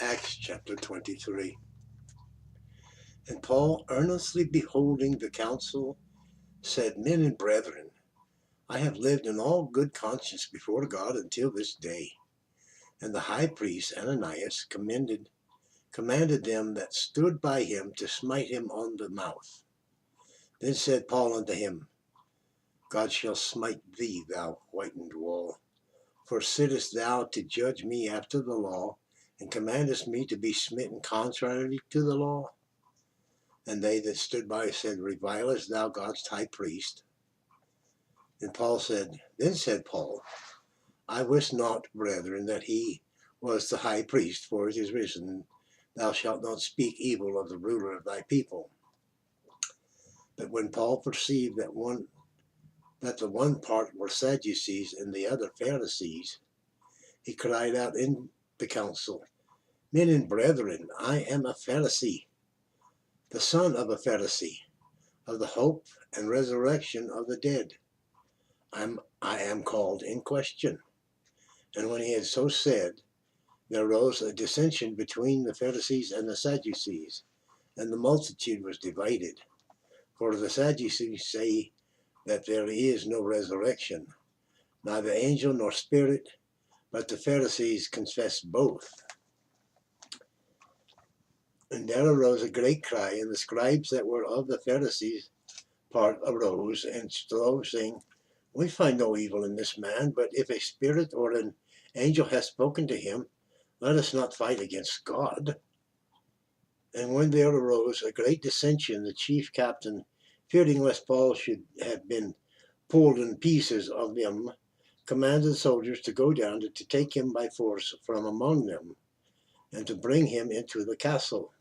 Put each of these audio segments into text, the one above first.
Acts chapter 23. And Paul, earnestly beholding the council, said, Men and brethren, I have lived in all good conscience before God until this day. And the high priest Ananias commanded them that stood by him to smite him on the mouth. Then said Paul unto him, God shall smite thee, thou whitened wall. For sittest thou to judge me after the law, and commandest me to be smitten contrary to the law? And they that stood by said, Revilest thou God's high priest? And Then said Paul, I wist not, brethren, that he was the high priest, for it is written, Thou shalt not speak evil of the ruler of thy people. But when Paul perceived that the one part were Sadducees and the other Pharisees, he cried out in the council, Men and brethren, I am a Pharisee, the son of a Pharisee, of the hope and resurrection of the dead. I am called in question. And when he had so said, there arose a dissension between the Pharisees and the Sadducees, and the multitude was divided. For the Sadducees say that there is no resurrection, neither angel nor spirit, but the Pharisees confess both. And there arose a great cry, and the scribes that were of the Pharisees' part arose and strove, saying, We find no evil in this man, but if a spirit or an angel hath spoken to him, let us not fight against God. And when there arose a great dissension, the chief captain, fearing lest Paul should have been pulled in pieces of them, commanded the soldiers to go down to take him by force from among them, and to bring him into the castle.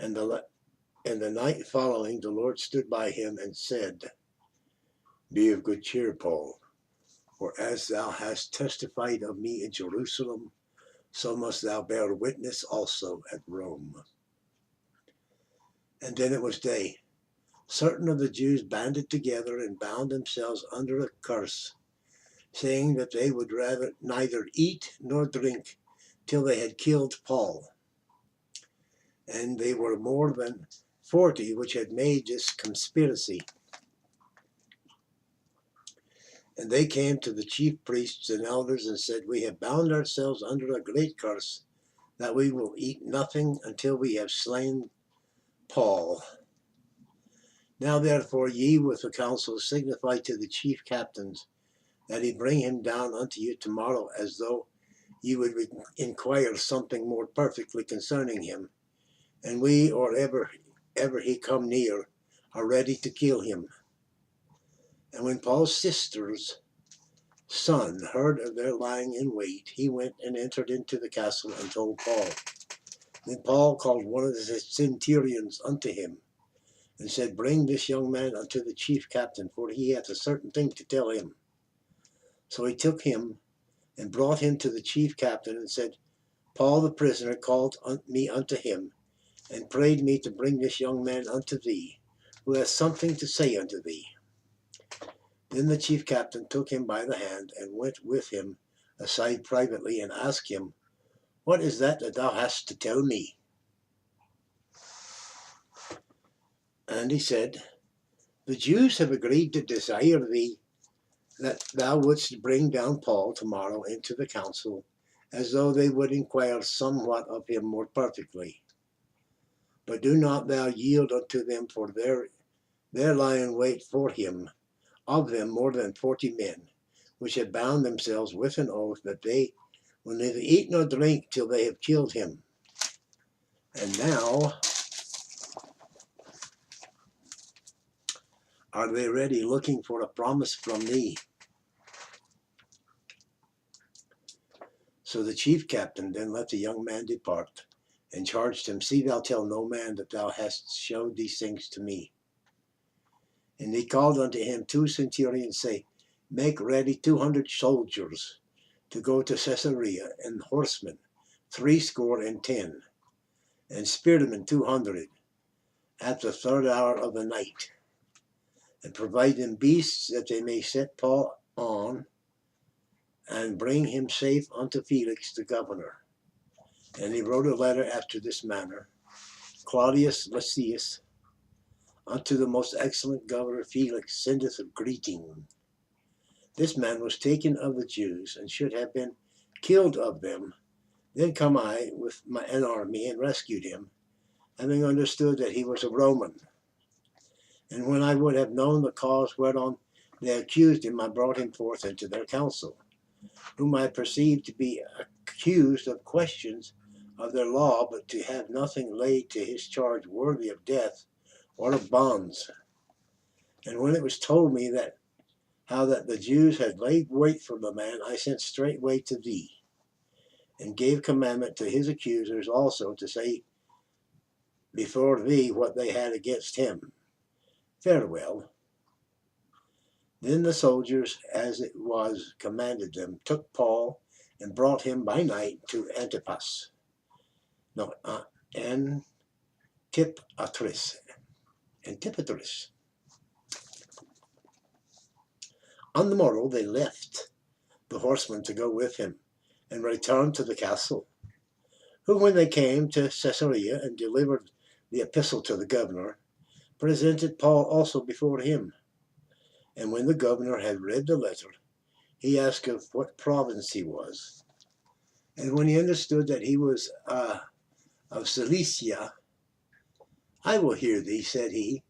And the night following, the Lord stood by him and said, Be of good cheer, Paul, for as thou hast testified of me in Jerusalem, so must thou bear witness also at Rome. And then it was day. Certain of the Jews banded together and bound themselves under a curse, saying that they would rather neither eat nor drink till they had killed Paul. And they were more than 40 which had made this conspiracy. And they came to the chief priests and elders and said, We have bound ourselves under a great curse, that we will eat nothing until we have slain Paul. Now therefore ye with the council signify to the chief captains that he bring him down unto you tomorrow, as though ye would inquire something more perfectly concerning him. And we, or ever he come near, are ready to kill him. And when Paul's sister's son heard of their lying in wait, he went and entered into the castle and told Paul. Then Paul called one of the centurions unto him, and said, Bring this young man unto the chief captain, for he hath a certain thing to tell him. So he took him and brought him to the chief captain, and said, Paul the prisoner called me unto him, and prayed me to bring this young man unto thee, who hath something to say unto thee. Then the chief captain took him by the hand, and went with him aside privately, and asked him, What is that thou hast to tell me? And he said, The Jews have agreed to desire thee, that thou wouldst bring down Paul tomorrow into the council, as though they would inquire somewhat of him more perfectly. But do not thou yield unto them, for there lie in wait for him of them more than 40 men, which have bound themselves with an oath that they will neither eat nor drink till they have killed him. And now are they ready, looking for a promise from thee? So the chief captain then let the young man depart, and charged him, See thou tell no man that thou hast showed these things to me. And he called unto him 2 centurions, say, Make ready 200 soldiers to go to Caesarea, and horsemen 70, and spearmen 200, at the 3rd hour of the night. And provide them beasts, that they may set Paul on, and bring him safe unto Felix the governor. And he wrote a letter after this manner: Claudius Lysias, unto the most excellent governor Felix, sendeth a greeting. This man was taken of the Jews, and should have been killed of them. Then come I with an army, and rescued him, having understood that he was a Roman. And when I would have known the cause whereon they accused him, I brought him forth into their council, whom I perceived to be accused of questions of their law, but to have nothing laid to his charge worthy of death or of bonds. And when it was told me how that the Jews had laid wait for the man, I sent straightway to thee, and gave commandment to his accusers also to say before thee what they had against him. Farewell. Then the soldiers, as it was commanded them, took Paul and brought him by night to Antipatris. On the morrow they left the horsemen to go with him, and returned to the castle, who, when they came to Caesarea and delivered the epistle to the governor, presented Paul also before him. And when the governor had read the letter, he asked of what province he was. And when he understood that he was of Cilicia, I will hear thee, said he,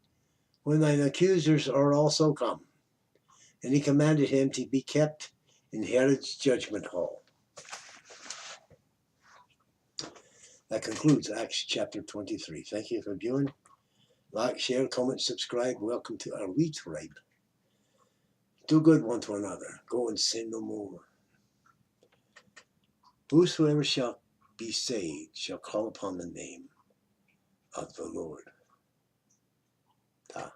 when thine accusers are also come. And he commanded him to be kept in Herod's judgment hall. That concludes Acts chapter 23. Thank you for viewing. Like, share, comment, subscribe. Welcome to our wee tribe. Do good one to another. Go and sin no more. Whosoever shall be saved shall call upon the name of the Lord. Ta.